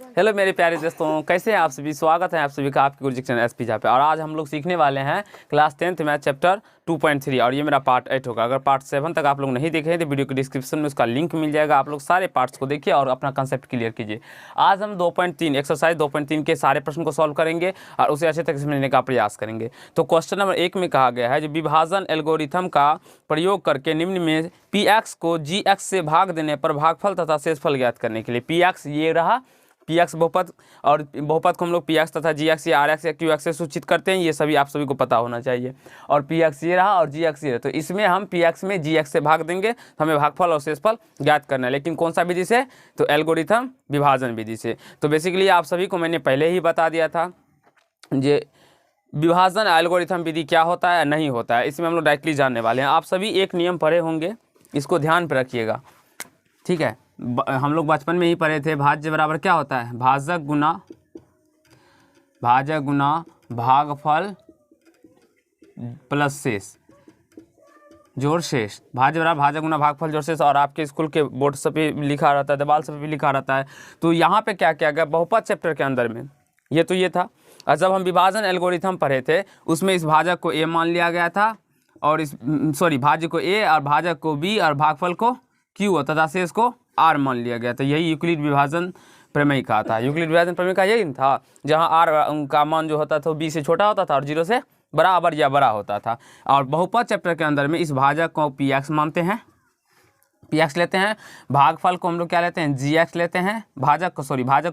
Hello मेरे प्यारे दोस्तों, कैसे हैं आप सभी। स्वागत है आप सभी का आपके गुरुजी चैनल एसपी जहाँ पे। और आज हम लोग सीखने वाले हैं क्लास 10th मैथ चैप्टर 2.3 और ये मेरा पार्ट 8 होगा। अगर पार्ट 7 तक आप लोग नहीं देखे हैं तो वीडियो के डिस्क्रिप्शन में उसका लिंक मिल जाएगा। आप लोग सारे पार्ट्स को देखिए और अपना कंसेप्ट क्लियर कीजिए। आज हम 2.3 एक्सरसाइज 2.3 के सारे प्रश्न को सॉल्व करेंगे और उसे अच्छे तरीके से समझने का प्रयास करेंगे। तो क्वेश्चन नंबर 1 में कहा गया है जो विभाजन एल्गोरिथम का प्रयोग करके निम्न में px को gx से भाग देने पर भागफल तथा शेषफल ज्ञात करने के लिए px ये रहा, px बहुपद और बहुपद को हम लोग px तथा gx या rx या qx से सूचित करते हैं। ये सभी आप सभी को पता होना चाहिए। और px ये रहा और gx ये रहा, तो इसमें हम px में gx से भाग देंगे तो हमें भागफल और शेषफल ज्ञात करना है। लेकिन कौन सा विधि से? तो एल्गोरिथम विभाजन विधि से। तो बेसिकली आप सभी को मैंने पहले ही बता दिया था ये विभाजन एल्गोरिथम विधि क्या होता है नहीं होता है, इसमें हम लोग डायरेक्टली जानने वाले हैं। आप सभी एक नियम पढ़े होंगे, इसको ध्यान पर रखिएगा, ठीक है। हम लोग बचपन में ही पढ़े थे, भाज्य बराबर क्या होता है? भाजक गुना भागफल प्लस शेष जोड़ शेष। भाज्य बराबर भाजक गुना भागफल जोड़ शेष। और आपके स्कूल के बोर्ड सब पे लिखा रहता है, दीवार सब पे लिखा रहता है। तो यहाँ पे क्या किया गया बहुपद चैप्टर के अंदर में, ये तो ये था। और जब हम विभाजन एल्गोरिथम पढ़े थे उसमें इस भाजक को a मान लिया गया था और इस भाज्य को a और भाजक को b और भागफल को q तथा शेष को r मान लिया गया था। यही यूक्लिड विभाजन प्रमेय का था। यूक्लिड विभाजन प्रमेय का यही था जहाँ r का मान जो होता था वो b से छोटा होता था और 0 से बराबर या बड़ा होता था। और बहुपद चैप्टर के अंदर में इस भाजक को px मानते हैं, px लेते हैं, भागफल को हम लोग क्या लेते हैं? gx लेते हैं, भाजक को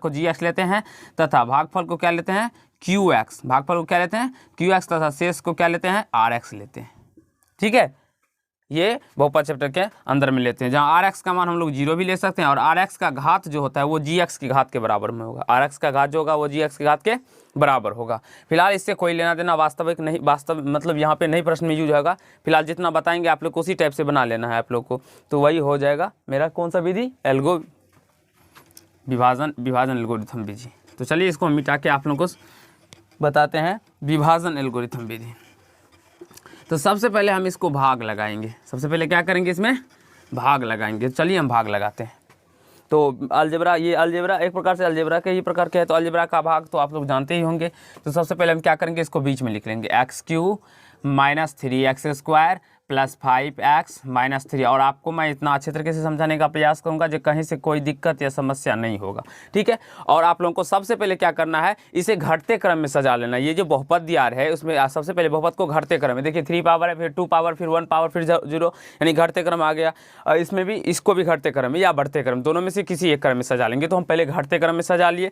gx लेते हैं तथा भागफल को क्या लेते हैं? qx। भागफल को क्या लेते हैं? qx तथा शेष को क्या लेते हैं? rx लेते हैं, ठीक है। ये बहुपद चैप्टर के अंदर में लेते हैं, जहाँ rx का मान हम लोग 0 भी ले सकते हैं और rx का घात जो होता है वो gx की घात के बराबर में होगा। rx का घात जो होगा वो gx की घात के बराबर होगा। फिलहाल इससे कोई लेना देना वास्तविक नहीं, मतलब यहाँ पे नहीं प्रश्न में यूज होगा। फिलहाल जितना बताएंगे आप लोग को उसी टाइप से बना लेना है आप लोग को, तो वही हो जाएगा मेरा कौन सा विधि? विभाजन एल्गोरिथम विधि। तो चलिए इसको मिटा के आप लोग को बताते हैं विभाजन एल्गोरिथम विधि। तो सबसे पहले हम इसको भाग लगाएंगे। सबसे पहले क्या करेंगे? इसमें भाग लगाएंगे। चलिए हम भाग लगाते हैं। तो अलजेब्रा, ये अलजेब्रा एक प्रकार से अलजेब्रा के ही प्रकार के है, तो अलजेब्रा का भाग तो आप लोग जानते ही होंगे। तो सबसे पहले हम क्या करेंगे? इसको बीच में लिख लेंगे, x³ - 3x² + 5x - 3। और आपको मैं इतना अच्छे तरीके से समझाने का प्रयास करूंगा जो कहीं से कोई दिक्कत या समस्या नहीं होगा, ठीक है। और आप लोगों को सबसे पहले क्या करना है? इसे घटते क्रम में सजा लेना। ये जो बहुपद दिया है उसमें सबसे पहले बहुपद को घटते क्रम में, देखिए 3 पावर है, फिर 2 पावर, फिर 1 पावर, फिर 0, यानी घटते क्रम आ गया। और इसमें भी इसको भी घटते क्रम में या बढ़ते क्रम, दोनों में से किसी एक क्रम में सजा लेंगे। तो हम पहले घटते क्रम में सजा लिए।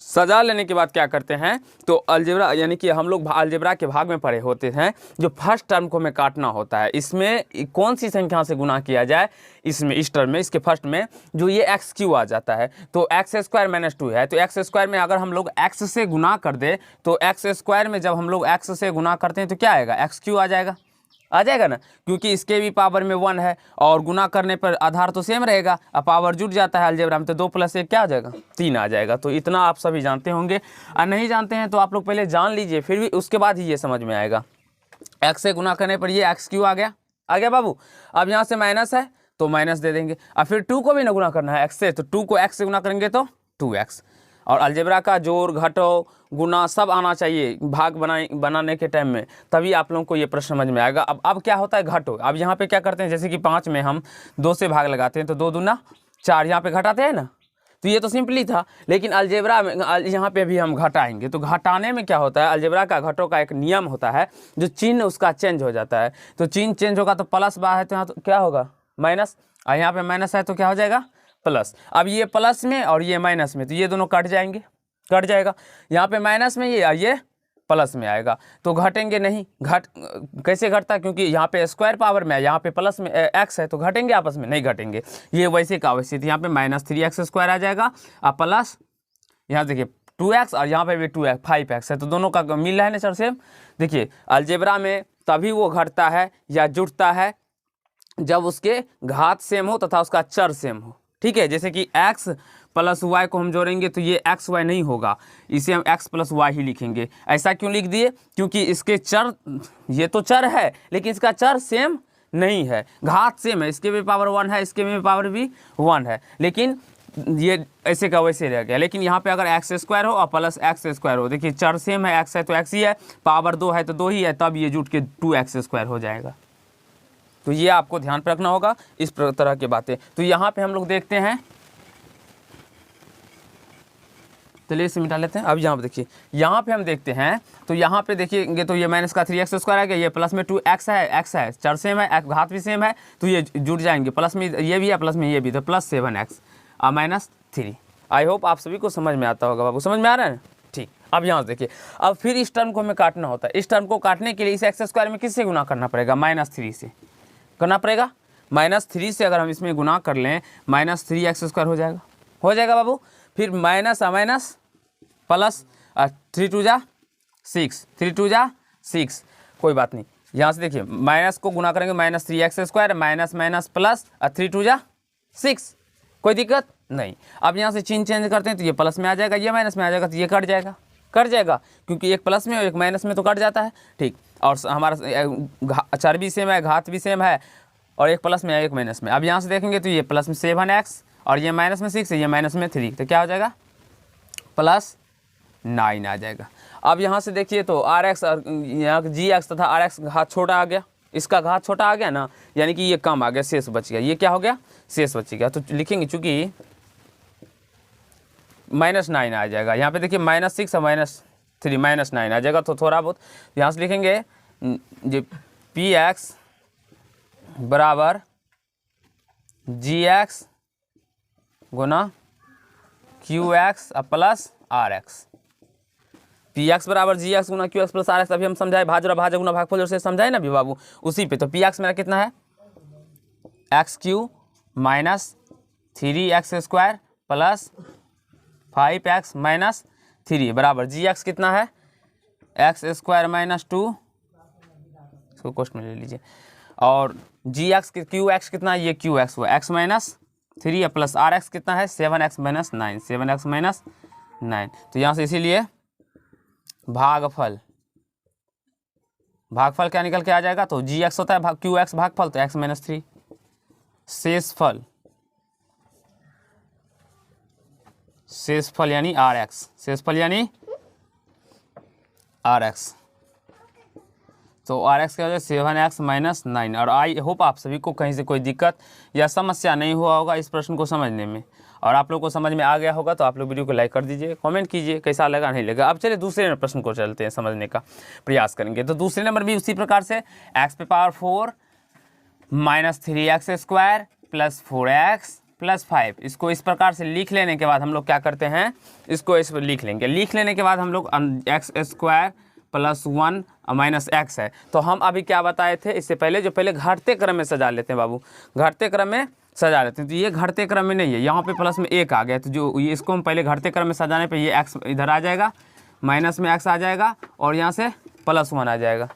सजा लेने के बाद क्या करते हैं? तो अलजेब्रा यानी कि हम लोग अलजेब्रा के भाग में पढ़े होते हैं जो फर्स्ट टर्म को हमें काटना होता है। इसमें कौन सी संख्या से गुना किया जाए? इसमें इस टर्म में, इसके फर्स्ट में जो ये x³ आ जाता है तो x² - 2 है, तो x² में अगर हम लोग x से गुना कर दे तो x² में जब हम लोग x से गुना करते हैं तो क्या आएगा? x³ आ जाएगा ना, क्योंकि इसके भी पावर में 1 है और गुना करने पर आधार तो सेम रहेगा। अब पावर जुड़ जाता है अलजेब्रा में, तो 2 + 1 क्या आ जाएगा? 3 आ जाएगा। तो इतना आप सभी जानते होंगे, और नहीं जानते हैं तो आप लोग पहले जान लीजिए, फिर भी उसके बाद ही ये समझ में आएगा। x से गुना करने पर ये x³ आ गया बाबू। अब यहाँ से माइनस है तो माइनस दे देंगे। अब फिर 2 को भी ना गुना करना है x से, तो 2 को x से गुना करेंगे तो 2x। और अलजेब्रा का जोड़ घटाव गुना सब आना चाहिए भाग बनाने के टाइम में, तभी आप लोगों को ये प्रश्न समझ में आएगा। अब क्या होता है? घटो। अब यहाँ पे क्या करते हैं? जैसे कि 5 में हम 2 से भाग लगाते हैं तो 2 दूना 4, यहाँ पे घटाते हैं ना, तो ये तो सिंपली था। लेकिन अलजेब्रा में यहाँ पे भी हम घटाएंगे। तो घटाने में क्या होता है? अलजेब्रा का घटो का एक नियम होता है, जो चिन्ह उसका चेंज हो जाता है। तो चिन्ह चेंज होगा तो प्लस बा है तो यहाँ तो क्या होगा? माइनस। और यहाँ पे माइनस है तो क्या हो जाएगा? प्लस। अब ये प्लस में और ये माइनस में, तो ये दोनों कट जाएगा। यहाँ पे माइनस में ये प्लस में आएगा, तो घटेंगे नहीं। कैसे घटता? क्योंकि यहाँ पे स्क्वायर पावर में है, यहाँ पे प्लस में x है, तो घटेंगे आपस में? नहीं घटेंगे। ये वैसे का वैसे थी। यहाँ पे -3x² आ जाएगा और प्लस यहाँ देखिए 2x और यहाँ पे भी 2x 5x है, तो दोनों का मिल रहा है ना सर सेम। देखिए अलजेब्रा में तभी वो घटता है या जुड़ता है जब उसके घात सेम हो तथा उसका चर सेम हो, ठीक है। जैसे कि x + y को हम जोड़ेंगे तो ये xy नहीं होगा, इसे हम x + y ही लिखेंगे। ऐसा क्यों लिख दिए? क्योंकि इसके चर, ये तो चर है लेकिन इसका चर सेम नहीं है, घात सेम है। इसके भी पावर 1 है, इसके भी पावर भी 1 है, लेकिन ये ऐसे का वैसे रह गया। लेकिन यहाँ पे अगर एक्स स्क्वायर हो और प्लस एक्स स्क्वायर हो, देखिए चर सेम है, एक्स है तो एक्स ही है, पावर 2 है तो 2 ही है, तब ये जुट के 2x स्क्वायर हो जाएगा। तो ये आपको ध्यान पे रखना होगा इस तरह की बातें। तो यहाँ पे हम लोग देखते हैं, चलिए इसे मिटा लेते हैं। अब यहाँ पे देखिए, यहाँ पे हम देखते हैं तो यहाँ पे देखिएंगे तो ये माइनस का 3x स्क्वायर आ गया, ये प्लस में 2x है, x है, चर सेम है, घात भी सेम है, तो ये जुड़ जाएंगे, प्लस में ये भी है, प्लस में ये भी, तो प्लस 7x और माइनस 3। आई होप आप सभी को समझ में आता होगा। बाबू समझ में आ रहा है? ठीक। अब यहाँ देखिए, अब फिर इस टर्म को हमें काटना होता है। इस टर्म को काटने के लिए इस एक्स स्क्वायर में किससे गुना करना पड़ेगा? -3 से करना पड़ेगा। -3 से अगर हम इसमें गुना कर लें, -3x स्क्वायर हो जाएगा बाबू। फिर माइनस माइनस प्लस 3 2 जा 6, 3 2 जा 6, कोई बात नहीं। यहाँ से देखिए माइनस को गुना करेंगे, -3x square minus minus plus 3 2 जा 6, कोई दिक्कत नहीं। अब यहाँ से चिन्ह चेंज करते हैं तो ये प्लस में आ जाएगा, ये माइनस में आ जाएगा, तो ये कट जाएगा क्योंकि एक प्लस में और एक माइनस में तो कट जाता है। ठीक। और हमारा चर भी सेम है, घात भी सेम है, और एक प्लस में है एक माइनस में। अब यहाँ से देखेंगे तो ये प्लस में 7x और ये माइनस में 6 है, ये माइनस में 3, तो क्या हो जाएगा? +9 आ जाएगा। अब यहाँ से देखिए तो RX और यहाँ GX तथा RX घात छोटा आ गया, इसका घात छोटा आ गया ना, यानी कि ये कम आ गया, शेष बच गया। ये क्या हो गया? शेष बच गया। तो लिखेंगे चूँकि -9 आ जाएगा। यहाँ पे देखिए -6 और -3 -9 आ जाएगा। तो थोड़ा बहुत यहाँ से लिखेंगे जो PX बराबर GX गुना QX प्लस RX। PX बराबर GX गुना QX प्लस RX। अभी हम समझाए भाजरा भाजा गुना भागफल से समझाए ना अभी बाबू, उसी पे। तो PX मेरा कितना है? XQ minus 3x square plus 5x minus 3 बराबर GX कितना है? x स्क्वायर माइनस 2, इसको क्वेश्चन में ले लीजिए। और GX QX कितना है? ये QX हुआ x माइनस 3 प्लस RX कितना है? 7x minus 9, 7x minus 9। तो यहाँ से इसीलिए भागफल क्या निकल के आ जाएगा? तो GX होता है QX भागफल, तो x माइनस 3। शेषफल यानी RX, तो RX क्या हो जाए? 7x minus 9। और आई होप आप सभी को कहीं से कोई दिक्कत या समस्या नहीं हुआ होगा इस प्रश्न को समझने में, और आप लोग को समझ में आ गया होगा। तो आप लोग वीडियो को लाइक कर दीजिए, कमेंट कीजिए कैसा लगा नहीं लगा। अब चलिए दूसरे प्रश्न को चलते हैं, समझने का प्रयास करेंगे। तो दूसरे नंबर भी उसी प्रकार से x पे power 4 minus 3x square plus 4x plus 5, इसको इस प्रकार से लिख लेने के बाद हम लोग क्या करते हैं? इसको इस पर लिख लेंगे। लिख लेने के बाद हम लोग x square plus 1 minus x है। तो हम अभी क्या बताए थे इससे पहले, जो पहले घटते क्रम में सजा लेते हैं बाबू, घटते क्रम में सजा लेते हैं। तो ये घटते क्रम में नहीं है, यहाँ पे प्लस में 1 आ गया, तो जो ये इसको हम पहले घटते क्रम में सजाने पे ये x इधर आ जाएगा, माइनस में x आ जाएगा, और यहाँ से +1 आ जाएगा।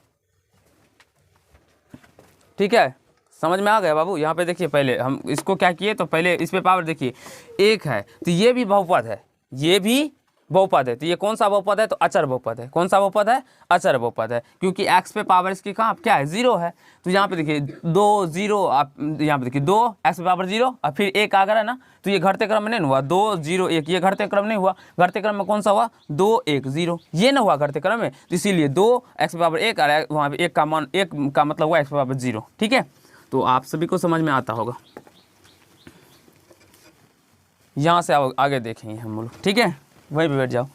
ठीक है, समझ में आ गया बाबू? यहाँ पे देखिए पहले हम इसको क्या किए, तो पहले इस पे पावर देखिए 1 है, तो ये भी बहुपद है, ये भी बहुपद है। तो ये कौन सा बहुपद है? तो अचर बहुपद है। कौन सा बहुपद है? अचर बहुपद है, क्योंकि x पे पावर इसकी कहाँ क्या है? 0 है। तो यहाँ पे देखिए 2 0, आप यहाँ पे देखिए 2 x पे पावर 0 और फिर 1 आ गया ना, तो ये घटते क्रम में नहीं हुआ, 2 0 1, ये घटते क्रम नहीं हुआ। घटते क्रम में कौन सा हुआ? 2 1 0, ये ना हुआ घटते क्रम में, तो इसीलिए 2 x पे पावर 1 और वहाँ पे 1 का मान 1 का मतलब हुआ x पे पावर 0। ठीक है, तो आप सभी को समझ में आता होगा। यहाँ से आगे देखेंगे हम लोग। ठीक है, वहीं पे बैठ जाओ।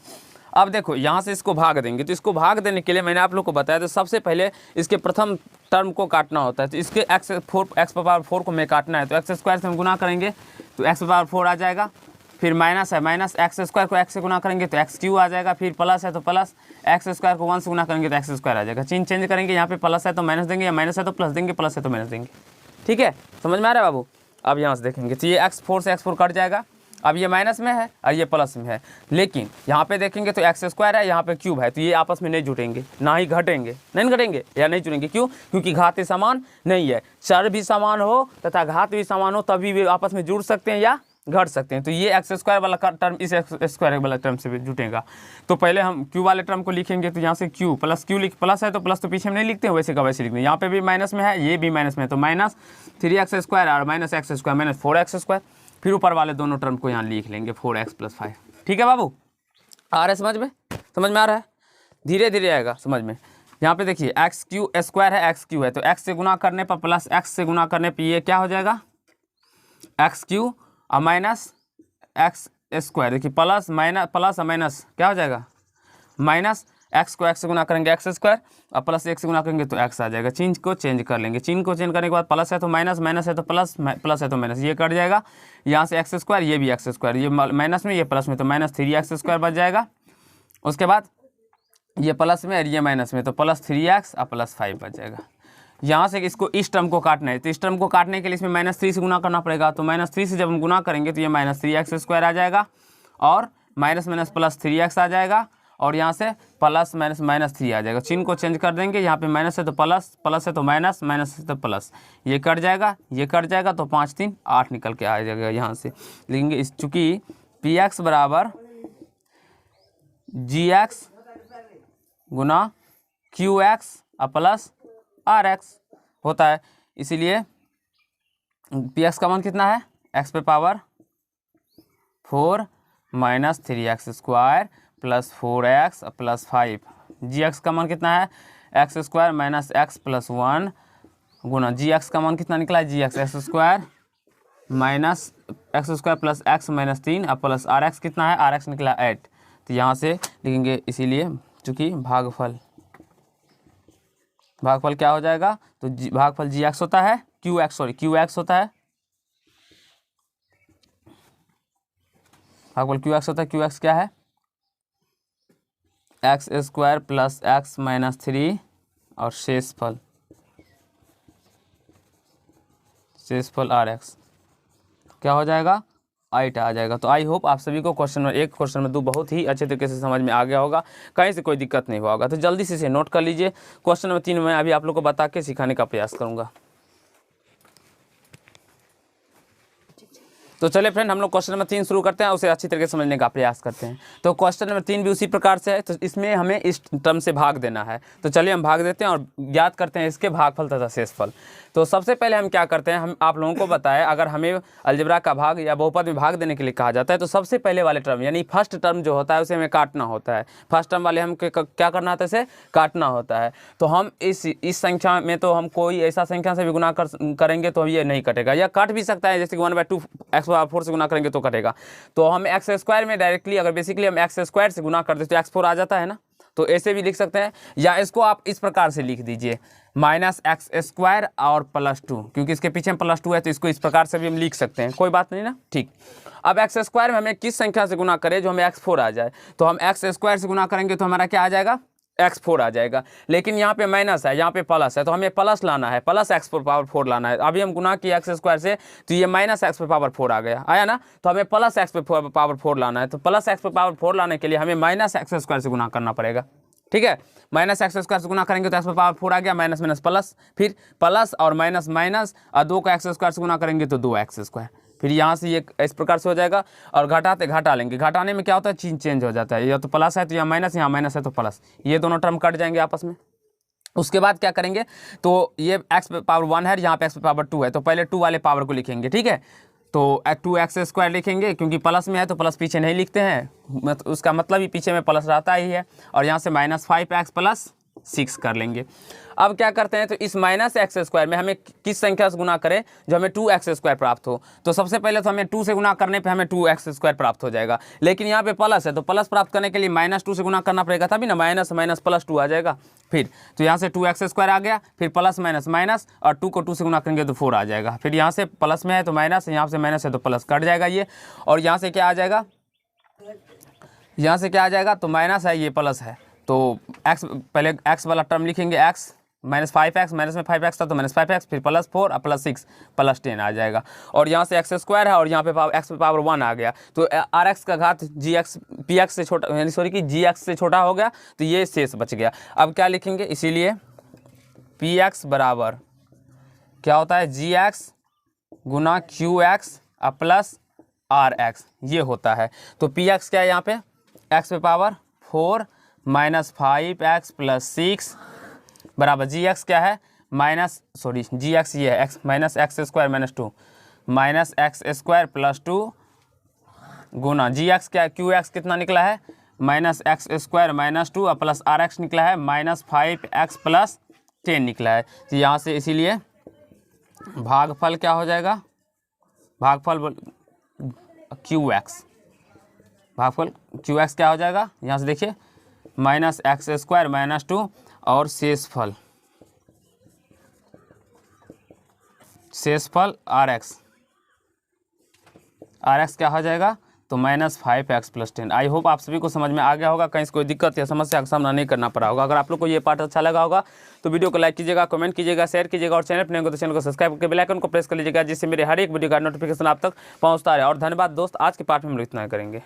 अब देखो यहाँ से इसको भाग देंगे, तो इसको भाग देने के लिए मैंने आप लोग को बताया, तो सबसे पहले इसके प्रथम टर्म को काटना होता है। तो इसके x पावर 4 को हमें काटना है, तो x स्क्वायर से हम गुना करेंगे तो x पावर 4 आ जाएगा। फिर माइनस है, माइनस x स्क्वायर को x से गुना करेंगे तो x क्यू आ जाएगा। फिर प्लस है तो प्लस x स्क्वायर को 1 से गुना करेंगे तो x स्क्वायर आ जाएगा। चिन्ह चेंज करेंगे, यहाँ पे प्लस है तो माइनस देंगे, या माइनस है तो प्लस देंगे, प्लस है तो माइनस देंगे। ठीक है, समझ में आ रहा है बाबू? अब यहाँ से देखेंगे तो ये x4 से x4 कट जाएगा। अब ये माइनस में है और ये प्लस में है, लेकिन यहाँ पे देखेंगे तो x स्क्वायर है, यहाँ पे क्यूब है, तो ये आपस में नहीं जुटेंगे, ना ही घटेंगे, नहीं घटेंगे या नहीं जुड़ेंगे। क्यों? क्योंकि घात समान नहीं है। चर भी समान हो तथा घात भी समान हो तभी भी आपस में जुड़ सकते हैं या घट सकते हैं। तो ये x स्क्वायर वाला टर्म इस x स्क्वायर वाला टर्म से भी जुटेगा। तो पहले हम q वाले टर्म को लिखेंगे, तो यहाँ से q प्लस प्लस है तो प्लस तो पीछे हम नहीं लिखते हैं, वैसे का वैसे लिखते हैं। यहाँ पे भी माइनस में है, ये भी माइनस में है, तो माइनस 3x स्क्वायर और minus x square minus 4x square. फिर ऊपर वाले दोनों टर्म को यहाँ लिख लेंगे 4x + 5। ठीक है बाबू, आ रहा है समझ में आ रहा है, धीरे धीरे आएगा समझ में। यहाँ पे देखिए x³ है, x³ है, तो x से गुना करने पर प्लस x से गुना करने पर ये क्या हो जाएगा x³ और माइनस x²। देखिए प्लस और माइनस क्या हो जाएगा, माइनस x को x से गुना करेंगे x² और प्लस 1 से गुना करेंगे तो x आ जाएगा। चिन्ह को चेंज कर लेंगे, चिन्ह को चेंज करने के बाद प्लस है तो माइनस, माइनस है तो प्लस, प्लस है तो माइनस, ये कट जाएगा। यहाँ से x², ये भी x², ये माइनस में ये प्लस में तो माइनस 3x² बच जाएगा। उसके बाद ये प्लस में और ये माइनस में तो प्लस 3x और प्लस 5 बच जाएगा। यहाँ से इसको इस टर्म को काटना है, तो इस टर्म को काटने के लिए इसमें -3 से गुना करना पड़ेगा। तो -3 से जब हम गुना करेंगे तो ये -3x² आ जाएगा और माइनस माइनस प्लस 3x आ जाएगा और यहाँ से प्लस माइनस -3 आ जाएगा। चिन्ह को चेंज कर देंगे, यहाँ पे माइनस है तो प्लस, प्लस है तो माइनस, माइनस है तो प्लस, ये कट जाएगा, ये कट जाएगा तो 5 3 8 निकल के आ जाएगा। यहाँ से लिखेंगे इस चूँकि px बराबर gx गुना qx प्लस rx होता है, इसीलिए px का मान कितना है, x पे power 4 minus 3x² plus 4x plus 5। gx का मान कितना है, x² माइनस x प्लस 1 गुना gx का मान कितना निकला है, gx x² minus x² plus x minus 3 और प्लस rx कितना है, rx निकला 8। तो यहाँ से लिखेंगे, इसीलिए चूँकि भागफल क्या हो जाएगा, तो भागफल gx होता है, qx होता है, भागफल qx होता है। qx क्या है, x² प्लस x माइनस 3 और शेषफल rx क्या हो जाएगा, 8 आ जाएगा। तो आई होप आप सभी को क्वेश्चन नंबर 1 क्वेश्चन नंबर 2 बहुत ही अच्छे तरीके से समझ में आ गया होगा, कहीं से कोई दिक्कत नहीं हुआ होगा। तो जल्दी से इसे नोट कर लीजिए। क्वेश्चन नंबर 3 मैं अभी आप लोग को बता के सिखाने का प्रयास करूँगा। तो चलिए फ्रेंड, हम लोग क्वेश्चन नंबर 3 शुरू करते हैं, उसे अच्छी तरीके से समझने का प्रयास करते हैं। तो क्वेश्चन नंबर 3 भी उसी प्रकार से है, तो इसमें हमें इस टर्म से भाग देना है। तो चलिए हम भाग देते हैं और ज्ञात करते हैं इसके भागफल तथा शेषफल। तो सबसे पहले हम क्या करते हैं, हम आप लोगों को बताएं, अगर हमें अलजेब्रा का भाग या बहुपद में भाग देने के लिए कहा जाता है तो सबसे पहले वाले टर्म यानी फर्स्ट टर्म जो होता है उसे हमें काटना होता है। फर्स्ट टर्म वाले हम क्या करना होता है, इसे काटना होता है। तो हम इस संख्या में तो हम कोई ऐसा संख्या से भी गुना करेंगे तो ये नहीं कटेगा, या काट भी सकता है, जैसे कि 1/2 x⁴ से गुना करेंगे तो कटेगा। तो हम x² में डायरेक्टली अगर बेसिकली हम x² से गुना कर देते तो x4 आ जाता है ना, तो ऐसे भी लिख सकते हैं, या इसको आप इस प्रकार से लिख दीजिए -x² और +2, क्योंकि इसके पीछे +2 है तो इसको इस प्रकार से भी हम लिख सकते हैं, कोई बात नहीं ना। ठीक, अब x² में हमें किस संख्या से गुना करें जो हमें x4 आ जाए, तो हम x² से गुना करेंगे तो हमारा क्या आ जाएगा, x4 आ जाएगा। लेकिन यहाँ पे माइनस है, यहाँ पे प्लस है, तो हमें प्लस लाना है, प्लस x⁴ लाना है। अभी हम गुना किए x² से तो ये -x⁴ आ गया, आया ना, तो हमें प्लस x⁴ लाना है। तो प्लस x⁴ लाने के लिए हमें -x² से गुना करना पड़ेगा। ठीक है, -x² से गुना करेंगे तो x⁴ आ गया, माइनस माइनस प्लस, फिर प्लस और माइनस माइनस और 2 का x² से गुना करेंगे तो 2x², फिर यहाँ से ये इस प्रकार से हो जाएगा। और घटाते घटा लेंगे, घटाने में क्या होता है, चिन्ह चेंज हो जाता है, या तो प्लस है तो यहाँ माइनस, यहाँ माइनस है तो प्लस, ये दोनों टर्म कट जाएंगे आपस में। उसके बाद क्या करेंगे, तो ये x⁴ है, यहाँ पे x⁴ है, तो पहले 2 वाले पावर को लिखेंगे। ठीक है, तो 2x² लिखेंगे, क्योंकि प्लस में है तो प्लस पीछे नहीं लिखते हैं, उसका मतलब ही पीछे में प्लस रहता ही है। और यहाँ से -5x + 6 कर लेंगे। अब क्या करते हैं, तो इस -x² में हमें किस संख्या से गुना करें जो हमें 2x² प्राप्त हो। तो सबसे पहले तो हमें 2 से गुना करने पे हमें 2x² प्राप्त हो जाएगा, लेकिन यहाँ पे प्लस है तो प्लस प्राप्त करने के लिए -2 से गुना करना पड़ेगा, तभी ना माइनस माइनस प्लस 2 आ जाएगा। फिर तो यहाँ से 2x² आ गया, फिर प्लस माइनस माइनस, और 2 को 2 से गुना करेंगे तो 4 आ जाएगा। फिर यहाँ से प्लस में है तो माइनस, यहाँ से माइनस है तो प्लस, कट जाएगा ये। और यहाँ से क्या आ जाएगा, यहाँ से क्या आ जाएगा, तो माइनस है, ये प्लस है, तो x पहले x वाला टर्म लिखेंगे, x -5x, माइनस में 5x था तो -5x, फिर +4 और +6 +10 आ जाएगा। और यहाँ से x² है और यहाँ पे x⁴ आ गया, तो rx का घात px से छोटा, यानी सॉरी कि gx से छोटा हो गया, तो ये शेष बच गया। अब क्या लिखेंगे, इसीलिए px बराबर क्या होता है, gx गुना qx प्लस rx, ये होता है। तो px क्या है यहाँ पे, x⁴ -5x + 6 बराबर gx क्या है, gx ये है x -x² - 2, minus x square plus 2 गुना जी एक्स क्या क्यू एक्स कितना निकला है माइनस एक्स स्क्वायर माइनस 2 और प्लस आर एक्स निकला है माइनस 5x प्लस 10 निकला है। तो यहाँ से इसीलिए भागफल क्या हो जाएगा, भागफल क्यू एक्स, भागफल क्यू एक्स क्या हो जाएगा, यहाँ से देखिए माइनस एक्स स्क्वायर माइनस 2 और शेषफल आर एक्स क्या हो जाएगा तो minus 5x plus 10। I hope आप सभी को समझ में आ गया होगा, कहीं से कोई दिक्कत या समस्या का सामना नहीं करना पड़ा होगा। अगर आप लोग को ये पार्ट अच्छा लगा होगा तो वीडियो को लाइक कीजिएगा, कमेंट कीजिएगा, शेयर कीजिएगा और चैनल पर नहीं हो तो चैनल को सब्सक्राइब करके बेल आइकन को प्रेस कर लीजिएगा, जिससे मेरे हर एक वीडियो का नोटिफिकेशन आप तक पहुंचता रहे। और धन्यवाद दोस्त, आज के पार्ट में हम लोग इतना करेंगे।